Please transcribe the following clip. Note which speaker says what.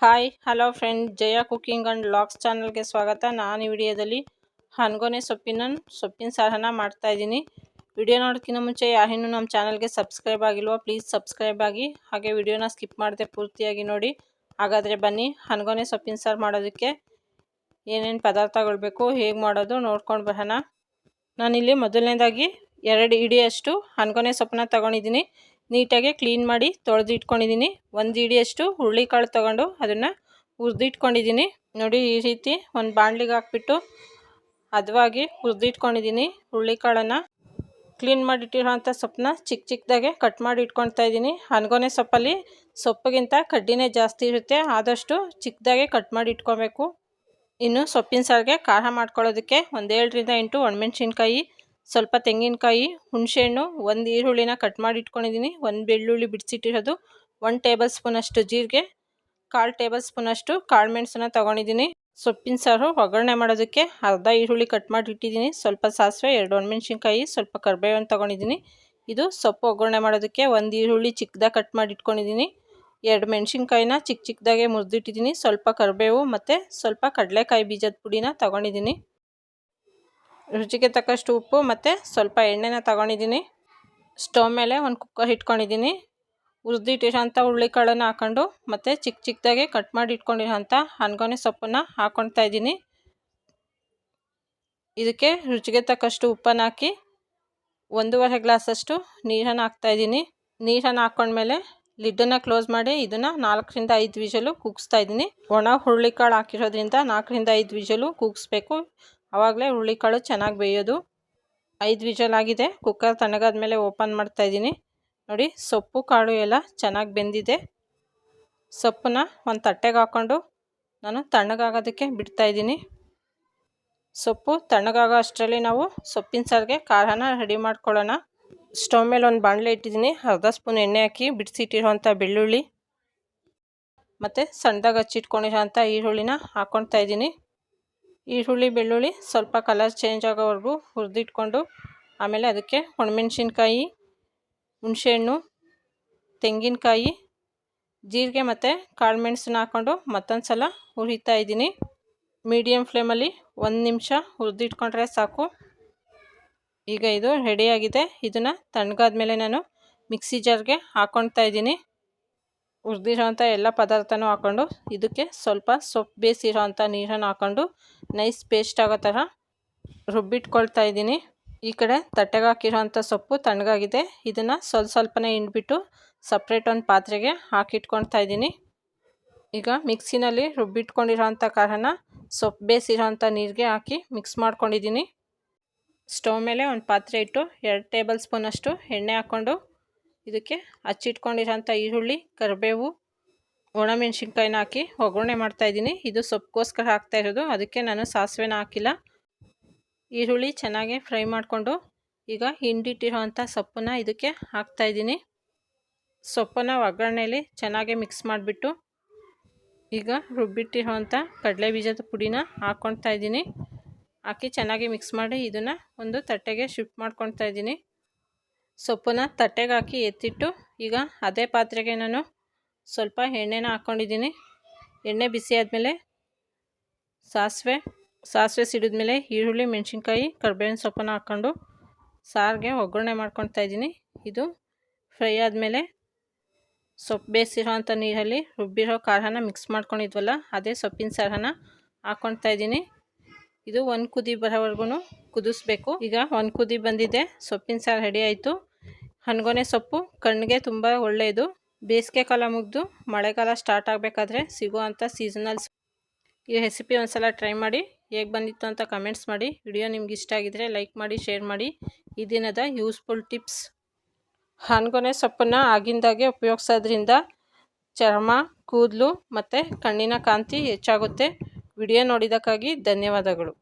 Speaker 1: Hi hello friend, Jaya cooking and vlogs ಚಾನಲ್ಗೆ ಸ್ವಾಗತ. ನಾನು ಈ ವಿಡಿಯೋದಲ್ಲಿ ಹನ್ಗೊನೆ ಸೊಪ್ಪಿನ ಸಾರನ್ನು ಮಾಡ್ತಾಯಿದ್ದೀನಿ. ವಿಡಿಯೋ ನೋಡೋಕ್ಕಿಂತ ಮುಂಚೆ ಯಾರಿನ್ನೂ ನಮ್ಮ ಚಾನಲ್ಗೆ ಸಬ್ಸ್ಕ್ರೈಬ್ ಆಗಿಲ್ವೋ ಪ್ಲೀಸ್ ಸಬ್ಸ್ಕ್ರೈಬ್ ಆಗಿ, ಹಾಗೆ ವಿಡಿಯೋನ ಸ್ಕಿಪ್ ಮಾಡದೆ ಪೂರ್ತಿಯಾಗಿ ನೋಡಿ. ಹಾಗಾದರೆ ಬನ್ನಿ ಹನ್ಗೊನೆ ಸೊಪ್ಪಿನ ಸಾರು ಮಾಡೋದಕ್ಕೆ ಏನೇನು ಪದಾರ್ಥಗಳು ಬೇಕು, ಹೇಗೆ ಮಾಡೋದು ನೋಡ್ಕೊಂಡು ಬರೋಣ. ನಾನಿಲ್ಲಿ ಮೊದಲನೇದಾಗಿ 2 ಹಿಡಿಯಷ್ಟು ಹನ್ಗೊನೆ ಸೊಪ್ಪನ್ನ ತೊಗೊಂಡಿದ್ದೀನಿ. ನೀಟಾಗಿ ಕ್ಲೀನ್ ಮಾಡಿ ತೊಳೆದು ಇಟ್ಕೊಂಡಿದ್ದೀನಿ. 1 ಹಿಡಿಯಷ್ಟು ಹುರುಳಿಕಾಳು ತೊಗೊಂಡು ಅದನ್ನು ಹುರಿದಿಟ್ಕೊಂಡಿದ್ದೀನಿ. ನೋಡಿ, ಈ ರೀತಿ ಒಂದು ಬಾಣಲಿಗೆ ಹಾಕ್ಬಿಟ್ಟು ಹದವಾಗಿ ಹುರಿದಿಟ್ಕೊಂಡಿದ್ದೀನಿ. ಹುರುಳಿಕಾಳನ್ನು ಕ್ಲೀನ್ ಮಾಡಿಟ್ಟಿರೋಂಥ ಸೊಪ್ಪನ್ನ ಚಿಕ್ಕದಾಗೆ ಕಟ್ ಮಾಡಿ ಇಟ್ಕೊಳ್ತಾ ಇದ್ದೀನಿ. ಹನ್ಗೊನೆ ಸೊಪ್ಪಲ್ಲಿ ಸೊಪ್ಪಿಗಿಂತ ಕಡ್ಡಿನೇ ಜಾಸ್ತಿ ಇರುತ್ತೆ, ಆದಷ್ಟು ಚಿಕ್ಕದಾಗೆ ಕಟ್ ಮಾಡಿ ಇಟ್ಕೊಬೇಕು. ಇನ್ನು ಸೊಪ್ಪಿನ ಸಾರಿಗೆ ಖಾರ ಮಾಡ್ಕೊಳ್ಳೋದಕ್ಕೆ 7 ರಿಂದ 8 ಒಣಮೆಣ್ಸಿನ್ಕಾಯಿ, ಸ್ವಲ್ಪ ತೆಂಗಿನಕಾಯಿ, ಹುಣಸೆಹಣ್ಣು, 1 ಈರುಳ್ಳಿನ ಕಟ್ ಮಾಡಿ ಇಟ್ಕೊಂಡಿದ್ದೀನಿ, 1 ಬೆಳ್ಳುಳ್ಳಿ ಬಿಡಿಸಿಟ್ಟಿರೋದು, 1 ಟೇಬಲ್ ಸ್ಪೂನಷ್ಟು ಜೀರಿಗೆ, 1/4 ಟೇಬಲ್ ಸ್ಪೂನಷ್ಟು ಕಾಳು ಮೆಣಸನ್ನ ತೊಗೊಂಡಿದ್ದೀನಿ. ಸೊಪ್ಪಿನ ಸಾರು ಒಗ್ಗರಣೆ ಮಾಡೋದಕ್ಕೆ ಅರ್ಧ ಈರುಳ್ಳಿ ಕಟ್ ಮಾಡಿ ಇಟ್ಟಿದ್ದೀನಿ, ಸ್ವಲ್ಪ ಸಾಸಿವೆ, 2 ಒಣಮೆಣ್ಸಿನ್ಕಾಯಿ, ಸ್ವಲ್ಪ ಕರಿಬೇವನ್ನು ತೊಗೊಂಡಿದ್ದೀನಿ. ಇದು ಸೊಪ್ಪು ಒಗ್ಗರಣೆ ಮಾಡೋದಕ್ಕೆ 1 ಈರುಳ್ಳಿ ಚಿಕ್ಕದಾಗಿ ಕಟ್ ಮಾಡಿ ಇಟ್ಕೊಂಡಿದ್ದೀನಿ, 2 ಮೆಣಸಿನ್ಕಾಯಿನ ಚಿಕ್ಕದಾಗೆ ಮುರಿದಿಟ್ಟಿದ್ದೀನಿ, ಸ್ವಲ್ಪ ಕರಿಬೇವು ಮತ್ತು ಸ್ವಲ್ಪ ಕಡಲೆಕಾಯಿ ಬೀಜದ ಪುಡಿನ ತೊಗೊಂಡಿದ್ದೀನಿ. ರುಚಿಗೆ ತಕ್ಕಷ್ಟು ಉಪ್ಪು ಮತ್ತು ಸ್ವಲ್ಪ ಎಣ್ಣೆನ ತೊಗೊಂಡಿದ್ದೀನಿ. ಸ್ಟವ್ ಮೇಲೆ ಒಂದು ಕುಕ್ಕರ್ ಇಟ್ಕೊಂಡಿದ್ದೀನಿ. ಹುರಿದಿಟ್ಟಿರೋಂಥ ಹುರುಳಿಕಾಳನ್ನು ಹಾಕ್ಕೊಂಡು ಮತ್ತು ಚಿಕ್ಕದಾಗೆ ಕಟ್ ಮಾಡಿ ಇಟ್ಕೊಂಡಿರೋಂಥ ಹನ್ಗೊನೆ ಸೊಪ್ಪನ್ನು ಹಾಕ್ಕೊಳ್ತಾ ಇದ್ದೀನಿ. ಇದಕ್ಕೆ ರುಚಿಗೆ ತಕ್ಕಷ್ಟು ಉಪ್ಪನ್ನು ಹಾಕಿ 1.5 ಗ್ಲಾಸಷ್ಟು ನೀರನ್ನು ಹಾಕ್ತಾಯಿದ್ದೀನಿ. ನೀರನ್ನು ಹಾಕ್ಕೊಂಡ್ಮೇಲೆ ಲಿಡ್ಡನ್ನು ಕ್ಲೋಸ್ ಮಾಡಿ ಇದನ್ನು 4 ರಿಂದ 5 ವಿಷಲು ಕೂಗಿಸ್ತಾ ಇದ್ದೀನಿ. ಒಣ ಹುರುಳಿಕಾಳು ಹಾಕಿರೋದ್ರಿಂದ 4 ರಿಂದ 5 ವಿಷಲು ಕೂಗಿಸ್ಬೇಕು, ಆವಾಗಲೇ ಹುರುಳಿಕಾಳು ಚೆನ್ನಾಗಿ ಬೇಯೋದು. 5 ವಿಷಲ್ ಆಗಿದೆ. ಕುಕ್ಕರ್ ತಣ್ಣಗಾದ ಮೇಲೆ ಓಪನ್ ಮಾಡ್ತಾ ಇದ್ದೀನಿ. ನೋಡಿ, ಸೊಪ್ಪು ಕಾಳು ಎಲ್ಲ ಚೆನ್ನಾಗಿ ಬೆಂದಿದೆ. ಸೊಪ್ಪನ್ನ ಒಂದು ತಟ್ಟೆಗೆ ಹಾಕ್ಕೊಂಡು ನಾನು ತಣ್ಣಗಾಗೋದಕ್ಕೆ ಬಿಡ್ತಾಯಿದ್ದೀನಿ. ಸೊಪ್ಪು ತಣ್ಣಗಾಗೋ ಅಷ್ಟರಲ್ಲಿ ನಾವು ಸೊಪ್ಪಿನ ಸಾರಿಗೆ ಖಾರನ ರೆಡಿ ಮಾಡ್ಕೊಳ್ಳೋಣ. ಸ್ಟವ್ ಮೇಲೆ ಒಂದು ಬಾಣಲೆ ಇಟ್ಟಿದ್ದೀನಿ. ಅರ್ಧ ಸ್ಪೂನ್ ಎಣ್ಣೆ ಹಾಕಿ ಬಿಡಿಸಿಟ್ಟಿರೋಂಥ ಬೆಳ್ಳುಳ್ಳಿ ಮತ್ತು ಸಣ್ಣದಾಗಿ ಹಚ್ಚಿಟ್ಕೊಂಡಿರೋಂಥ ಈರುಳ್ಳಿನ ಹಾಕ್ಕೊಳ್ತಾ ಇದ್ದೀನಿ. ಈರುಳ್ಳಿ ಬೆಳ್ಳುಳ್ಳಿ ಸ್ವಲ್ಪ ಕಲರ್ ಚೇಂಜ್ ಆಗೋವರೆಗೂ ಹುರಿದಿಟ್ಕೊಂಡು ಆಮೇಲೆ ಅದಕ್ಕೆ ಒಣಮೆಣ್ಸಿನ್ಕಾಯಿ, ಹುಣಸೆಹಣ್ಣು, ತೆಂಗಿನಕಾಯಿ, ಜೀರಿಗೆ ಮತ್ತು ಕಾಳು ಮೆಣಸನ್ನ ಹಾಕ್ಕೊಂಡು ಮತ್ತೊಂದು ಸಲ ಹುರಿತಾ ಇದ್ದೀನಿ. ಮೀಡಿಯಮ್ ಫ್ಲೇಮಲ್ಲಿ 1 ನಿಮಿಷ ಹುರಿದಿಟ್ಕೊಂಡ್ರೆ ಸಾಕು. ಈಗ ಇದು ರೆಡಿಯಾಗಿದೆ. ಇದನ್ನು ತಣ್ಣಗಾದ ಮೇಲೆ ನಾನು ಮಿಕ್ಸಿ ಜಾರ್ಗೆ ಹಾಕ್ಕೊಳ್ತಾ ಇದ್ದೀನಿ. ಹುರಿದಿರೋಂಥ ಎಲ್ಲ ಪದಾರ್ಥನೂ ಹಾಕ್ಕೊಂಡು ಇದಕ್ಕೆ ಸ್ವಲ್ಪ ಸೊಪ್ಪು ಬೇಯಿಸಿರೋಂಥ ನೀರನ್ನು ಹಾಕ್ಕೊಂಡು ನೈಸ್ ಪೇಸ್ಟ್ ಆಗೋ ಥರ ರುಬ್ಬಿಟ್ಕೊಳ್ತಾ ಇದ್ದೀನಿ. ಈ ಕಡೆ ತಟ್ಟೆಗೆ ಹಾಕಿರೋಂಥ ಸೊಪ್ಪು ತಣ್ಣಗಾಗಿದೆ. ಇದನ್ನು ಸ್ವಲ್ಪನೇ ಹಿಂಡ್ಬಿಟ್ಟು ಸಪ್ರೇಟ್ ಒಂದು ಪಾತ್ರೆಗೆ ಹಾಕಿಟ್ಕೊಳ್ತಾ ಇದ್ದೀನಿ. ಈಗ ಮಿಕ್ಸಿನಲ್ಲಿ ರುಬ್ಬಿಟ್ಕೊಂಡಿರೋಂಥ ಖಾರನ ಸೊಪ್ಪು ಬೇಯಿಸಿರೋಂಥ ನೀರಿಗೆ ಹಾಕಿ ಮಿಕ್ಸ್ ಮಾಡ್ಕೊಂಡಿದ್ದೀನಿ. ಸ್ಟವ್ ಮೇಲೆ ಒಂದು ಪಾತ್ರೆ ಇಟ್ಟು 2 ಟೇಬಲ್ ಸ್ಪೂನಷ್ಟು ಎಣ್ಣೆ ಹಾಕ್ಕೊಂಡು ಇದಕ್ಕೆ ಹಚ್ಚಿಟ್ಕೊಂಡಿರೋಂಥ ಈರುಳ್ಳಿ, ಕರಿಬೇವು, ಒಣಮೆಣ್ಸಿನ್ಕಾಯಿನ ಹಾಕಿ ಒಗ್ಗರಣೆ ಮಾಡ್ತಾಯಿದ್ದೀನಿ. ಇದು ಸೊಪ್ಪಿಗೋಸ್ಕರ ಹಾಕ್ತಾಯಿರೋದು, ಅದಕ್ಕೆ ನಾನು ಸಾಸಿವೆನ ಹಾಕಿಲ್ಲ. ಈರುಳ್ಳಿ ಚೆನ್ನಾಗಿ ಫ್ರೈ ಮಾಡಿಕೊಂಡು ಈಗ ಹಿಂಡಿಟ್ಟಿರೋಂಥ ಸೊಪ್ಪನ್ನು ಇದಕ್ಕೆ ಹಾಕ್ತಾಯಿದ್ದೀನಿ. ಸೊಪ್ಪನ್ನು ಒಗ್ಗರಣೆಯಲ್ಲಿ ಚೆನ್ನಾಗಿ ಮಿಕ್ಸ್ ಮಾಡಿಬಿಟ್ಟು ಈಗ ರುಬ್ಬಿಟ್ಟಿರೋಂಥ ಕಡಲೆ ಬೀಜದ ಪುಡಿನ ಹಾಕ್ಕೊಳ್ತಾ ಇದ್ದೀನಿ. ಹಾಕಿ ಚೆನ್ನಾಗಿ ಮಿಕ್ಸ್ ಮಾಡಿ ಇದನ್ನು ಒಂದು ತಟ್ಟೆಗೆ ಶಿಫ್ಟ್ ಮಾಡ್ಕೊಳ್ತಾ ಇದ್ದೀನಿ. ಸೊಪ್ಪನ್ನು ತಟ್ಟೆಗೆ ಹಾಕಿ ಎತ್ತಿಟ್ಟು ಈಗ ಅದೇ ಪಾತ್ರೆಗೆ ನಾನು ಸ್ವಲ್ಪ ಎಣ್ಣೆನ ಹಾಕ್ಕೊಂಡಿದ್ದೀನಿ. ಎಣ್ಣೆ ಬಿಸಿ ಆದಮೇಲೆ ಸಾಸಿವೆ ಸಿಡಿದ್ಮೇಲೆ ಈರುಳ್ಳಿ, ಮೆಣಸಿನ್ಕಾಯಿ, ಕರಿಬೇವಿನ ಸೊಪ್ಪನ್ನು ಹಾಕ್ಕೊಂಡು ಸಾರಿಗೆ ಒಗ್ಗರಣೆ ಮಾಡ್ಕೊಳ್ತಾ ಇದ್ದೀನಿ. ಇದು ಫ್ರೈ ಆದಮೇಲೆ ಸೊಪ್ಪು ಬೇಯಿಸಿರೋಂಥ ನೀರಲ್ಲಿ ರುಬ್ಬಿರೋ ಖಾರನ ಮಿಕ್ಸ್ ಮಾಡ್ಕೊಂಡಿದ್ವಲ್ಲ, ಅದೇ ಸೊಪ್ಪಿನ ಸಾರನ್ನು ಹಾಕ್ಕೊಳ್ತಾ ಇದ್ದೀನಿ. ಇದು 1 ಕುದಿ ಬರೋವರೆಗೂ ಕುದಿಸ್ಬೇಕು. ಈಗ 1 ಕುದಿ ಬಂದಿದೆ, ಸೊಪ್ಪಿನ ಸಾರು ರೆಡಿ ಆಯಿತು. ಹನ್ಗೊನೆ ಸೊಪ್ಪು ಕಣ್ಣಿಗೆ ತುಂಬ ಒಳ್ಳೆಯದು. ಬೇಸಿಗೆ ಕಾಲ ಮುಗಿದು ಮಳೆಗಾಲ ಸ್ಟಾರ್ಟ್ ಆಗಬೇಕಾದ್ರೆ ಸಿಗುವಂಥ ಸೀಸನಲ್. ಈ ರೆಸಿಪಿ ಒಂದು ಸಲ ಟ್ರೈ ಮಾಡಿ, ಹೇಗೆ ಬಂದಿತ್ತು ಅಂತ ಕಮೆಂಟ್ಸ್ ಮಾಡಿ. ವಿಡಿಯೋ ನಿಮ್ಗೆ ಇಷ್ಟ ಆಗಿದರೆ ಲೈಕ್ ಮಾಡಿ, ಶೇರ್ ಮಾಡಿ. ಈ ದಿನದ ಯೂಸ್ಫುಲ್ ಟಿಪ್ಸ್: ಹನ್ಗೊನೆ ಸೊಪ್ಪನ್ನು ಆಗಿಂದಾಗೆ ಉಪಯೋಗಿಸೋದ್ರಿಂದ ಚರ್ಮ, ಕೂದಲು ಮತ್ತು ಕಣ್ಣಿನ ಕಾಂತಿ ಹೆಚ್ಚಾಗುತ್ತೆ. ವಿಡಿಯೋ ನೋಡಿದ್ದಕ್ಕಾಗಿ ಧನ್ಯವಾದಗಳು.